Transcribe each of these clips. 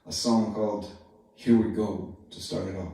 a song called Here We Go to start it off.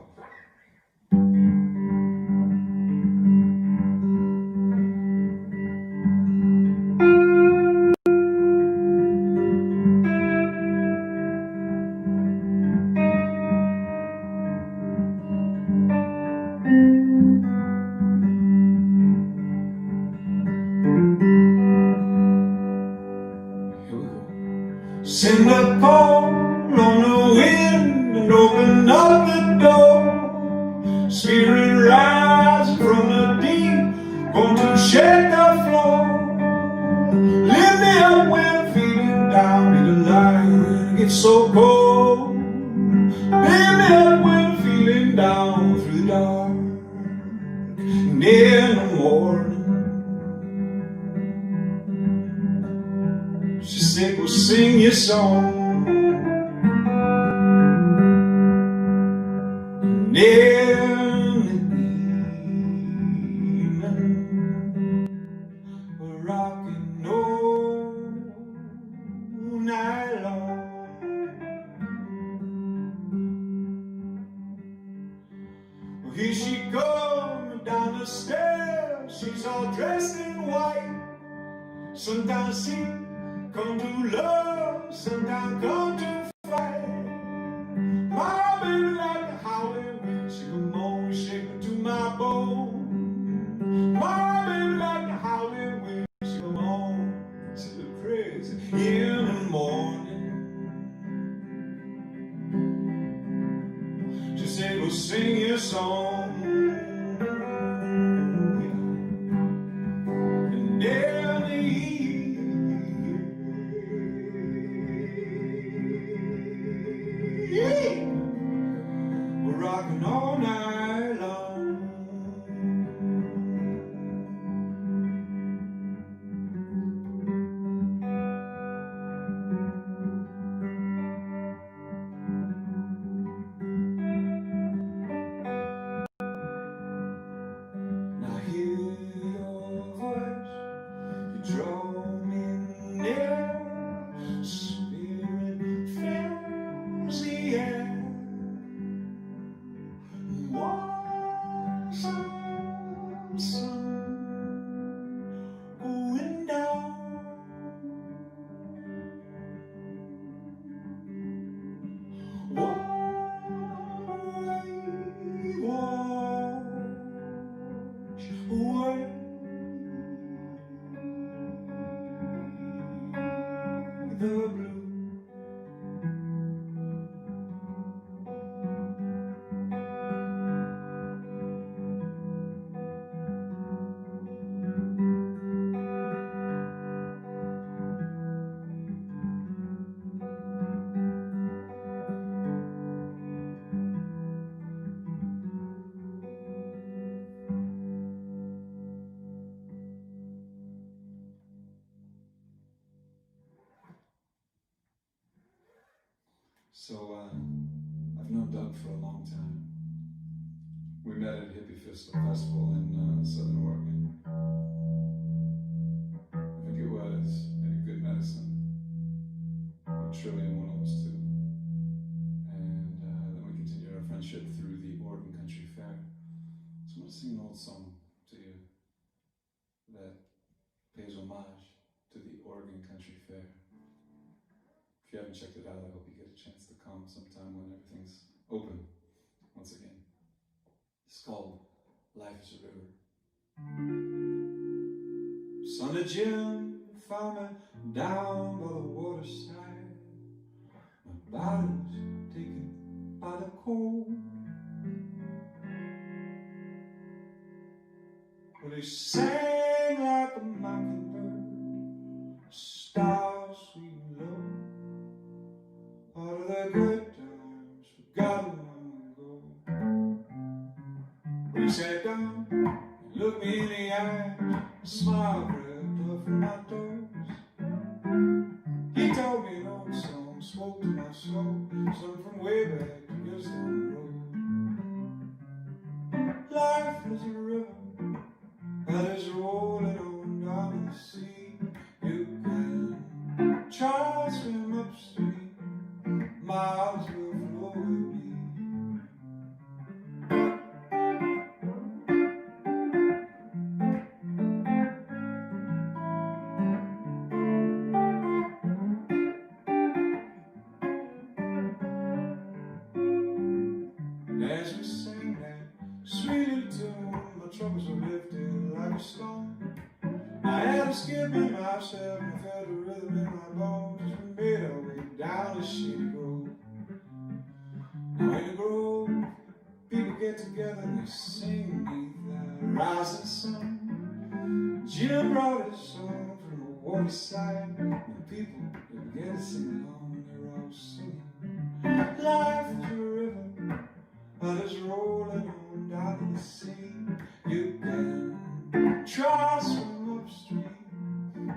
Send a call on the wind and open up the door. Spirit rising from the deep, going to shake the floor. Lift me up when I'm feeling down, need a light when it gets so cold. Lift me up when I'm feeling down through the dark. And in the morning, she said, we'll sing your song. And in the evening, we're rocking all night long. Well, here she comes down the stairs. She's all dressed in white. Sometimes she come to love, sometimes come to fight. My baby like a howling wind, she come on, shake me to my bone. My baby like a howling wind, she come on, she look crazy in the morning. She said, we'll sing your song. And in the evening, we're rocking all night long. Now hear your voice, you draw me near. Spirit fills the air. Warm sun going down. Wash away the blue. So, I've known Doug for a long time. We met at a hippie festival in Southern Oregon. I think it was maybe Good Medicine, or Trillium, one of those two. And then we continued our friendship through the Oregon Country Fair. So I'm going to sing an old song to you that pays homage to the Oregon Country Fair. If you haven't checked it out, I hope you get a chance to come sometime when everything's open once again. It's called Life is a River. Son of Jim found me down by the waterside. My body was taken by the cold. Well, he sang like a mockingbird, stars sweet and low. Out of the good times, forgotten long ago. We sat down, he looked me in the eyes, a smile crept up from my toes. He told me an old song, spoke to my soul, some from way back just down the road. Life is a river that is rolling on down the sea. You can try to swim upstream. My miles will flow with me. As we sing that sweet little tune, my troubles are lifted like a stone. I had a skip in myself and I felt a rhythm in my bones as we made our way down the shady road. Now in the grove, people get together and they sing beneath the rising sun. Jim brought his song from the water side, and the people they began to sing along and they were all singing. Life is a river, others rolling on down to the sea. You can try to swim upstream,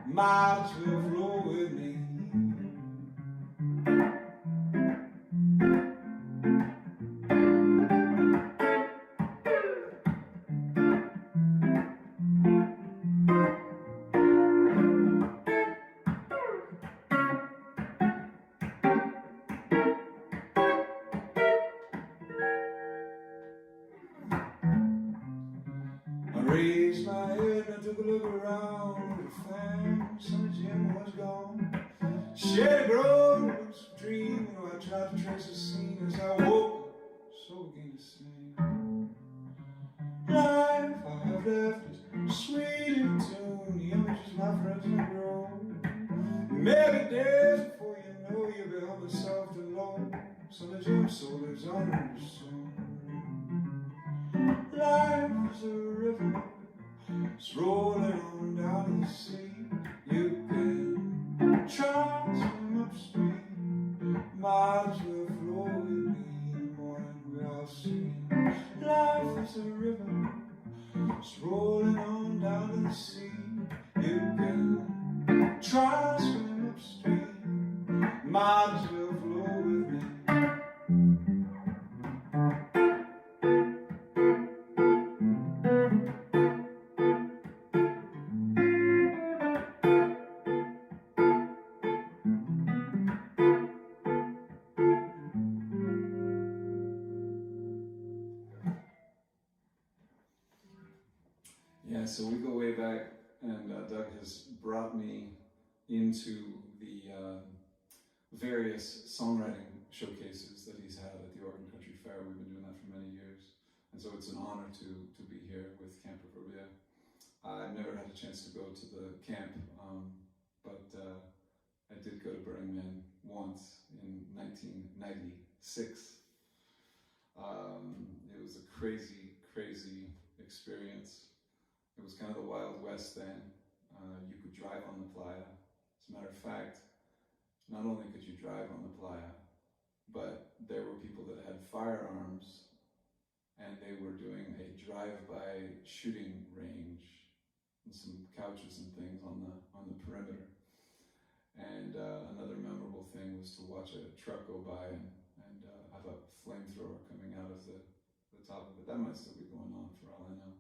might as well flow with me. I raised my head and I took a look around and found Son of Jim was gone. Shady grove, it was a dream. You know, I tried to trace the scene as I woke up, so began to sing. Life I have left is sweet and tune, the images my friends will grow. Maybe days before you know you'll be humming soft and low. Son of Jim's soul lives on in your song. Life is a river, it's rolling on down to the sea. You can try to swim upstream, might as well flow with me. In the morning we all sing. Life is a river, it's rolling on down to the sea. You can try to swim upstream, might as well flow with me. Yeah, so we go way back, and Doug has brought me into the various songwriting showcases that he's had at the Oregon Country Fair. We've been doing that for many years, and so it's an honor to be here with Camp Reverbia. I've never had a chance to go to the camp, but I did go to Burning Man once in 1996. It was a crazy, crazy experience. It was kind of the Wild West then. You could drive on the playa. As a matter of fact, not only could you drive on the playa, but there were people that had firearms and they were doing a drive-by shooting range and some couches and things on the perimeter. And another memorable thing was to watch a truck go by and have a flamethrower coming out of the top of it. That might still be going on for all I know.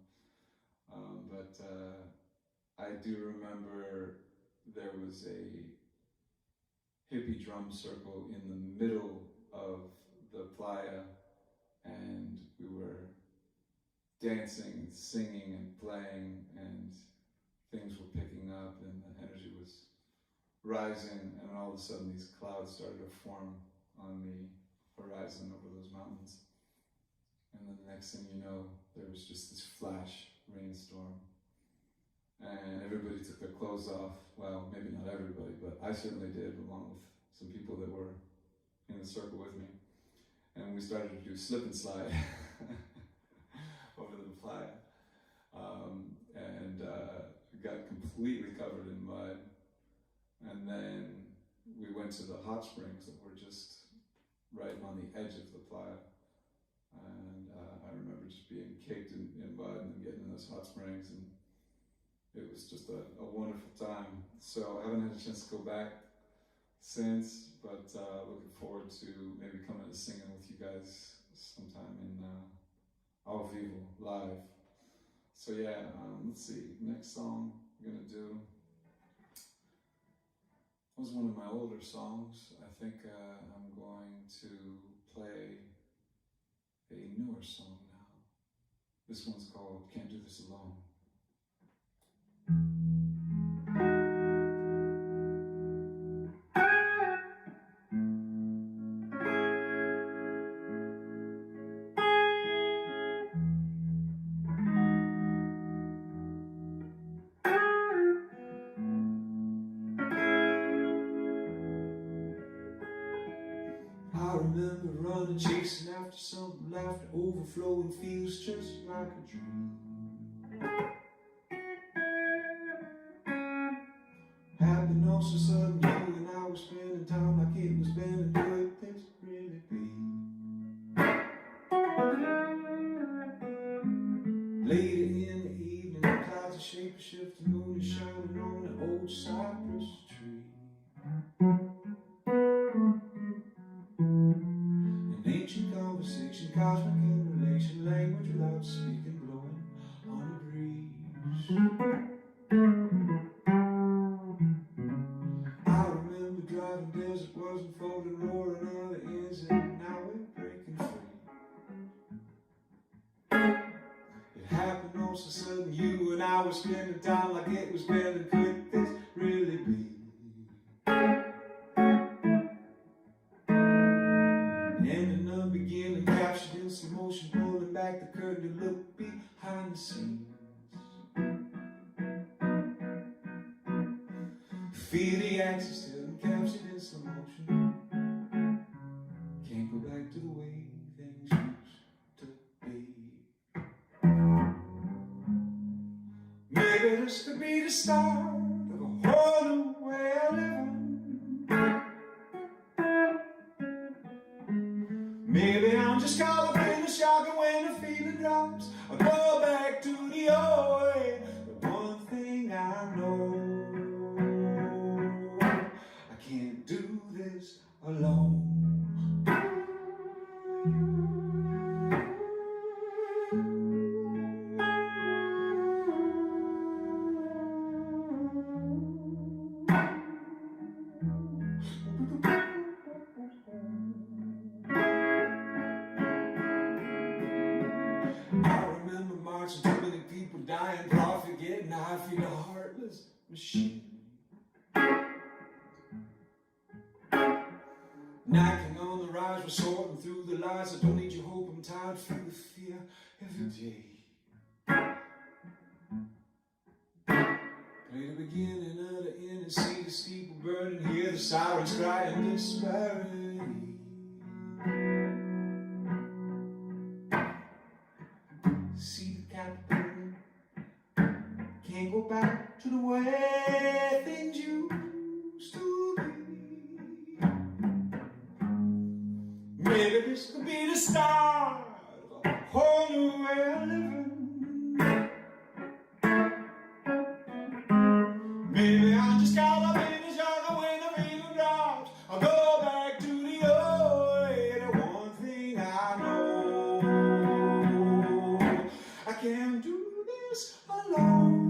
But I do remember there was a hippie drum circle in the middle of the playa, and we were dancing and singing and playing, and things were picking up and the energy was rising, and all of a sudden these clouds started to form on the horizon over those mountains. And then the next thing you know, there was just this flash rainstorm. And everybody took their clothes off. Well, maybe not everybody, but I certainly did, along with some people that were in the circle with me. And we started to do slip and slide over the playa. And got completely covered in mud. And then we went to the hot springs that were just right on the edge of the playa. And I remember just being caked in mud and getting in those hot springs, and it was just a wonderful time. So I haven't had a chance to go back since, but looking forward to maybe coming and singing with you guys sometime in Ao Vivo, live. So yeah, let's see, next song we're gonna do. was one of my older songs. I think I'm going to play a newer song now. This one's called Can't Do This Alone. I remember running, chasing after something, laughter overflowing, feels just like a dream. Happened all so sudden, you and I were spending time like it was been, and could this really be? Later in the evening, the clouds are shape shift, the moon is shining on an old cypress tree. Ancient conversation, cosmic in relation, language without speaking, blowing on a breeze. I remember driving desert, wasn't folding, roaring on the ends, and now we're breaking free. It happened all so sudden, you and I were spending time like it was been, could this really be? Ending up beginning, captured in slow motion, pulling back the curtain to look behind the scenes. Feel the axis still captured in slow motion. Can't go back to the way things used to be. Maybe this could be the start of a whole new way of living. Maybe I'm just caught up in the shock, and when the feeling drops, I'll go back to the old way. But one thing I know, I can't do this alone. I remember marching, too many people dying, profit getting high, feed a heartless machine. Knocking on the rise, we're sorting through the lies. I don't need your hope, I'm tired, feel the fear every day. Play the beginning of the end and see the steeple burning, hear the sirens cry in disparity. See the Capitol, can't go back to the way things used to be. Maybe this could be the start of a whole new way of living. Maybe I just got up in the jungle when the feeling drops. I'll go back to the old way. The one thing I know, I can't do this alone.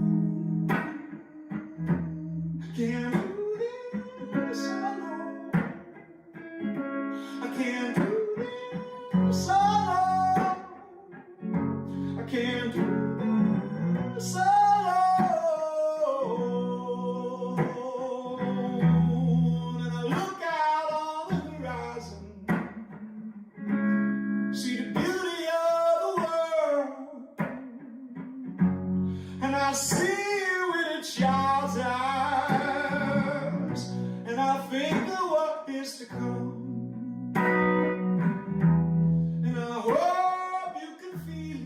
I can't do this alone. I can't do this alone. I can't do this alone. And I look out on the horizon, see the beauty of the world, and I see you with a child's eyes, and I think of what is to come. And I hope you can feel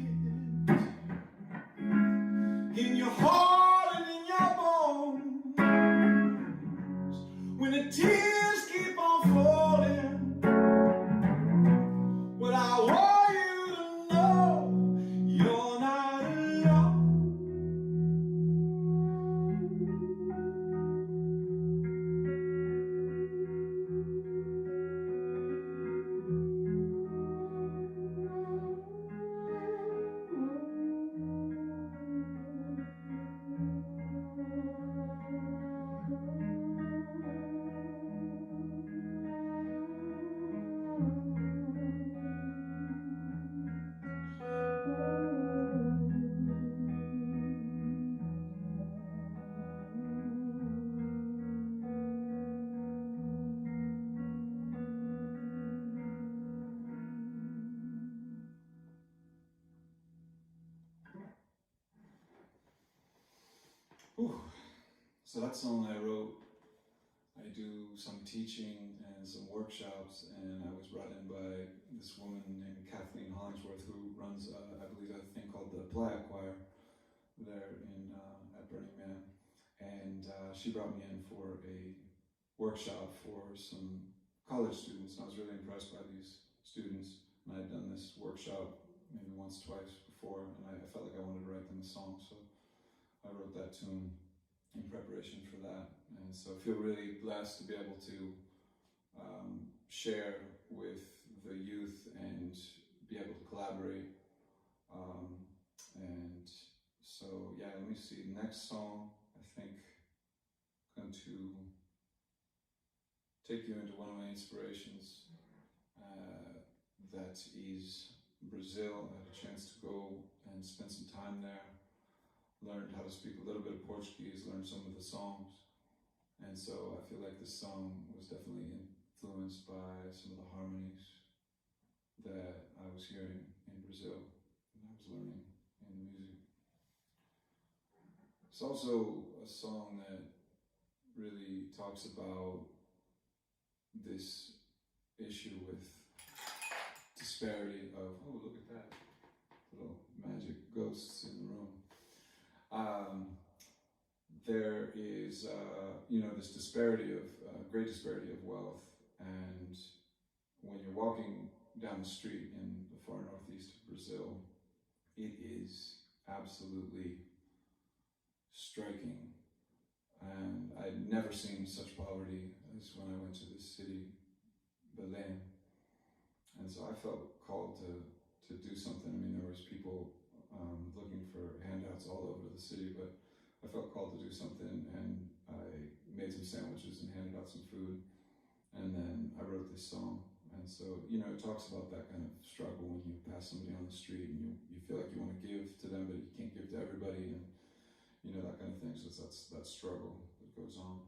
it in your heart and in your bones when the tears keep on falling. Well, I want you to know you're not alone. Whew. So that song I wrote, I do some teaching and some workshops, and I was brought in by this woman named Kathleen Hollingsworth, who runs, I believe, a thing called the Playa Choir there in at Burning Man, and she brought me in for a workshop for some college students. And I was really impressed by these students, and I had done this workshop maybe once, twice before, and I felt like I wanted to write them a song, so I wrote that tune in preparation for that. And so I feel really blessed to be able to share with the youth and be able to collaborate. And so, yeah, let me see. Next song, I think, I'm going to take you into one of my inspirations. That is Brazil. I had a chance to go and spend some time there. Learned how to speak a little bit of Portuguese, learned some of the songs. And so I feel like this song was definitely influenced by some of the harmonies that I was hearing in Brazil and I was learning in the music. It's also a song that really talks about this issue with disparity of, oh, look at that, little magic ghosts in the room. There is, this disparity of, great disparity of wealth, and when you're walking down the street in the far northeast of Brazil, it is absolutely striking. And I'd never seen such poverty as when I went to this city, Belém. And so I felt called to do something. I mean, there was people looking for handouts all over the city, but I felt called to do something, and I made some sandwiches and handed out some food, and then I wrote this song. And so, it talks about that kind of struggle when you pass somebody on the street and you feel like you want to give to them, but you can't give to everybody, and that kind of thing. So that's that struggle that goes on.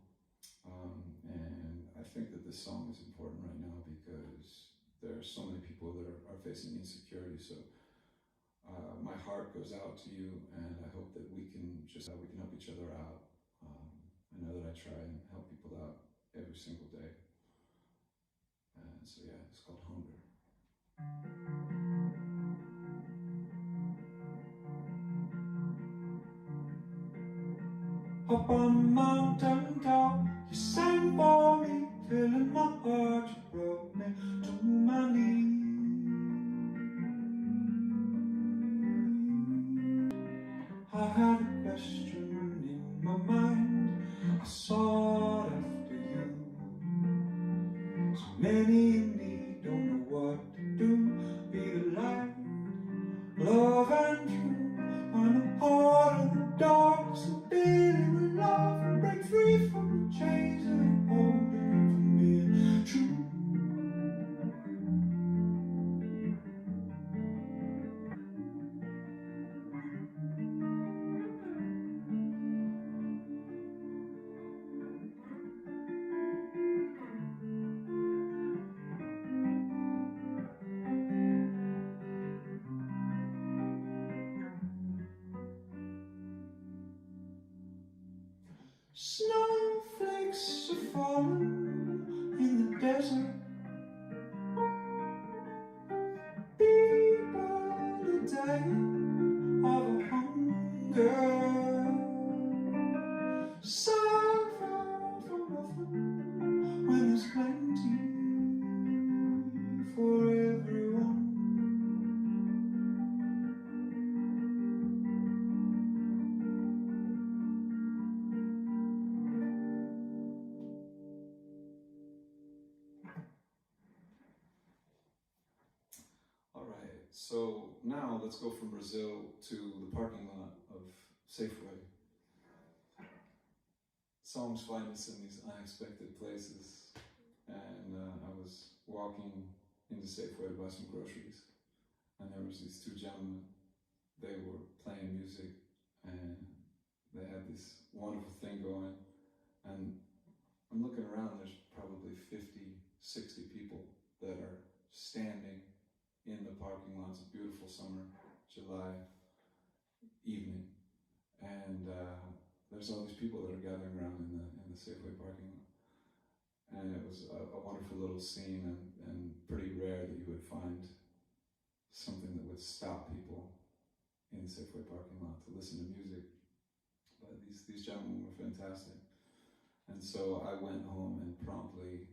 And I think that this song is important right now because there are so many people that are facing insecurity. So my heart goes out to you, and I hope that we can help each other out. I know that I try and help people out every single day. And so, yeah, it's called Hunger. Up on the mountain top, you sang for me, filling my heart, you brought me to my knees. I had a question in my mind, I sought after you. So many in me don't know what to do, be the light, love and truth, on the heart of the dark, so daily we love and break free from the chains and holding from being true. Snowflakes are falling in the desert. People are dying of hunger. Suffer for nothing when there's plenty for everyone. Alright, so now let's go from Brazil to the parking lot of Safeway. Songs find us in these unexpected places, and I was walking into Safeway to buy some groceries, and there was these two gentlemen. They were playing music, and they had this wonderful thing going, and I'm looking around, there's probably 50, 60 people that are standing in the parking lot. It's a beautiful summer, July evening, and there's all these people that are gathering around in the Safeway parking lot. And it was a wonderful little scene, and pretty rare that you would find something that would stop people in the Safeway parking lot to listen to music. But these gentlemen were fantastic. And so I went home and promptly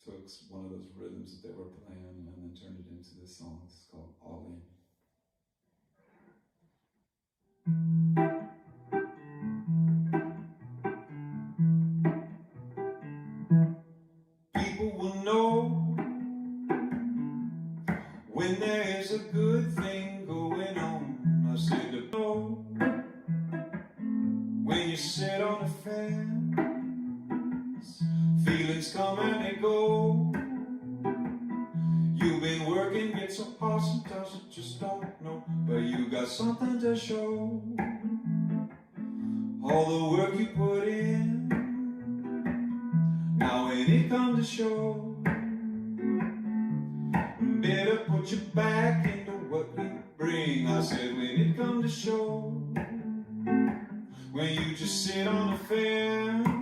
took one of those rhythms that they were playing and then turned it into this song. It's called All In. People will know when there is a good thing going on. I said to know when you sit on the fence, feelings come and they go. You've been working, get so hard, sometimes you just don't know, but you got something to show. All the work you put in, now when it comes to show, better put your back into what you bring. I said when it comes to show, when you just sit on the fence,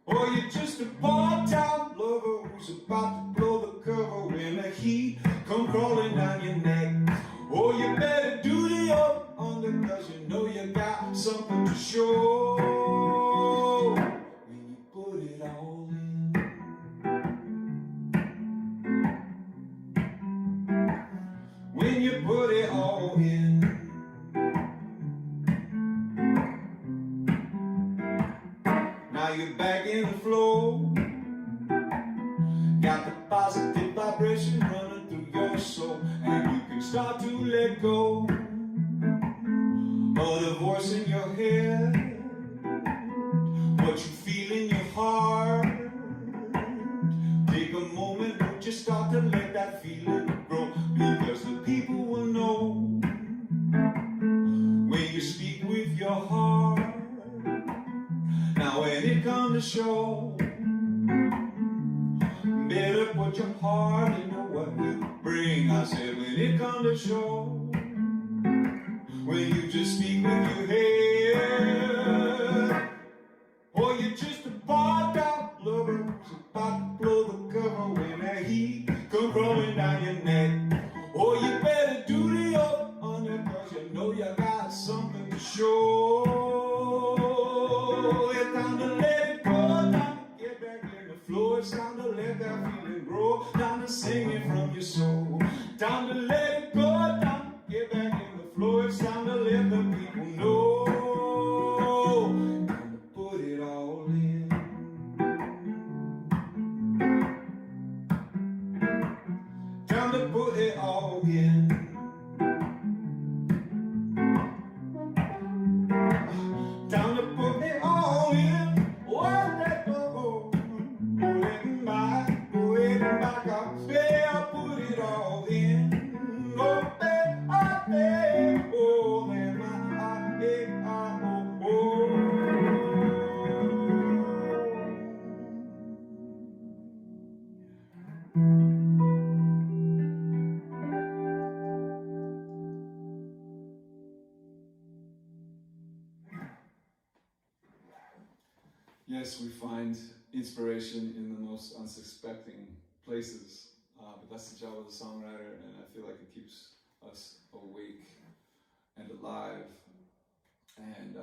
or you're just a part-time lover who's about to blow the cover when the heat come crawling down your neck. Or you better do the up under, cause you know you got something to show when you put it all in. When you put it all in. Now you're back in the flow, got the positive vibration running through your soul, and you can start to let go of the voice in your head, what you feel in your heart. Take a moment, don't just start to let that feeling grow, because the people will know when you speak with your heart. Now when it comes to show, better put your heart into what you bring. I said when it comes to show, when you just speak with your head, or you're just a part-time lover who's about to blow the cover when that heat come crawling down your neck. Or you better do the up under, cause you know you got something to show. It's time to let it go, time to get back in the flow. It's time to let that feeling grow, time to sing it from your soul. Time to let it go, time to get back in the flow. It's time to let the people know, time to put it all in. Time to put it all in. Time to put it all in. What that go, going back, going back up. Say I put it all in. Oh, there, oh, there, oh, there, my, oh, oh. Yes, we find inspiration in the most unsuspecting places, but that's the job of the songwriter, and I feel like it keeps us awake and alive. And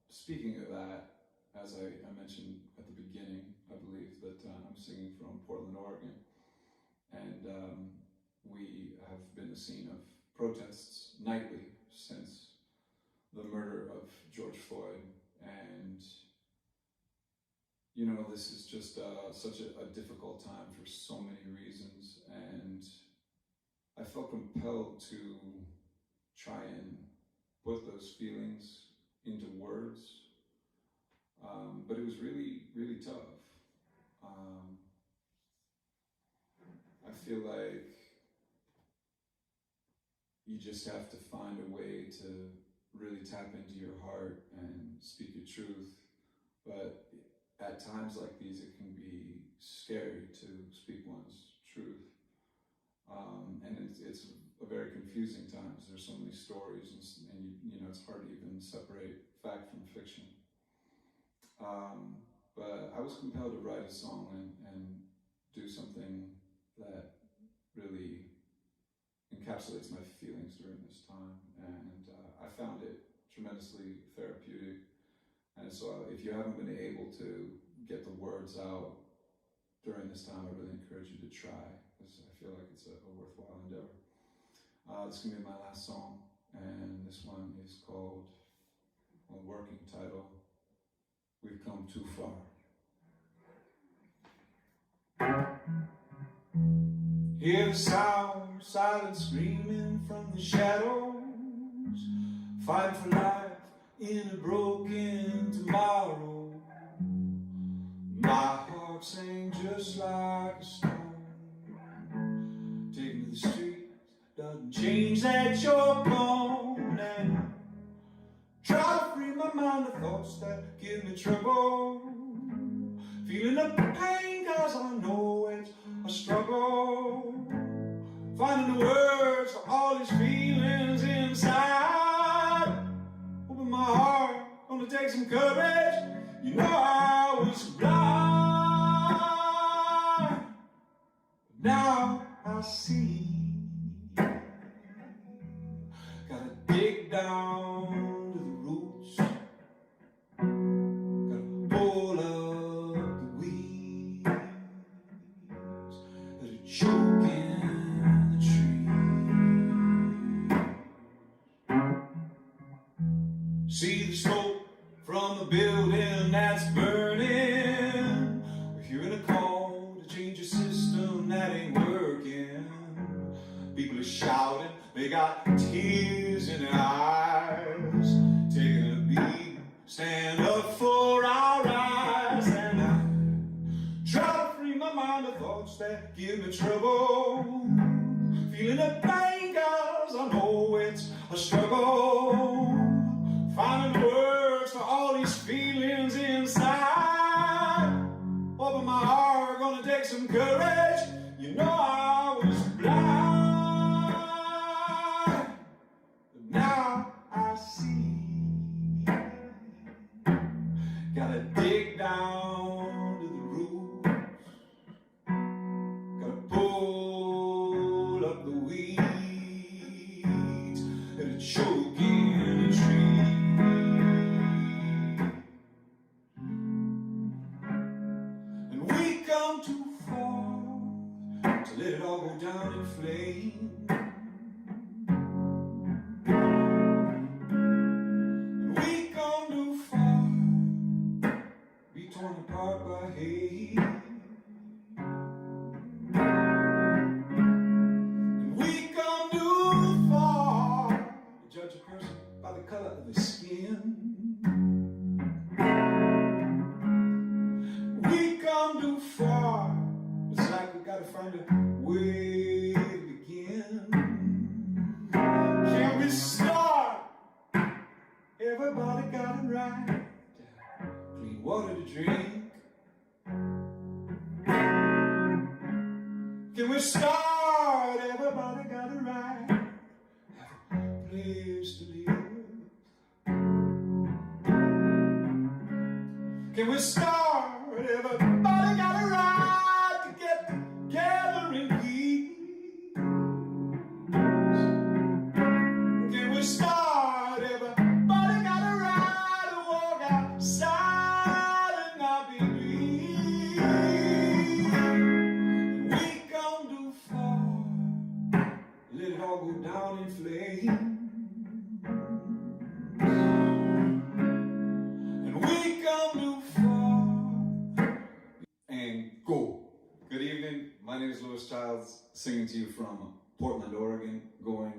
speaking of that, as I mentioned at the beginning, I believe that I'm singing from Portland, Oregon, and we have been the scene of protests nightly since the murder of George Floyd. And you know, this is just such a difficult time for so many reasons, and I felt compelled to try and put those feelings into words, but it was really, really tough. I feel like you just have to find a way to really tap into your heart and speak your truth, but at times like these, it can be scary to speak one's truth. And it's very confusing times. There's so many stories, and you know, it's hard to even separate fact from fiction. But I was compelled to write a song and do something that really encapsulates my feelings during this time, and I found it tremendously therapeutic. And so if you haven't been able to get the words out during this time, I really encourage you to try, because I feel like it's a worthwhile endeavor. This is going to be my last song, and this one is called, a working title, We've Come Too Far. Hear the sound, silent screaming from the shadows, fighting for life in a broken tomorrow. My heart sang just like a stone. Taken to the streets doesn't change that you're gone. And try to free my mind of thoughts that give me trouble. Feeling the pain cause I know it's a struggle. Finding the words for all these feelings inside. Open my heart, gonna take some courage. You know I was blind, but now I see. Gotta dig down to the roots. Gotta pull up the weeds that are choking the trees. See the smoke from the building that's burning. We're hearing a call to change a system that ain't working. People are shouting, they got tears in their eyes. Taking a beat, stand up for our rights. And I try to free my mind of thoughts that give me trouble. Feeling the pain cause I know it's a struggle. Finding the words for all these feelings inside. Open my heart, gonna take some courage. You know I was blind, but now I see. Gotta dig down to the roots. Gotta pull up the weeds that are choking the trees. Come too far to let it all go down in flames. And we come too far to be torn apart by hate. And we come too far to judge a person by the color of their skin. Come too far, it's like we gotta find a way to begin. Can we start? Everybody got it right. Clean water to drink. Can we start? Everybody got it right. Have a place to live. Can we start? Everybody got a right to get together in peace. Can we start? Everybody got a right to walk outside and not be bleed. We come too far, let it all go down in flames. And we come too far. And go. Good evening, my name is Louis Childs, singing to you from Portland, Oregon, going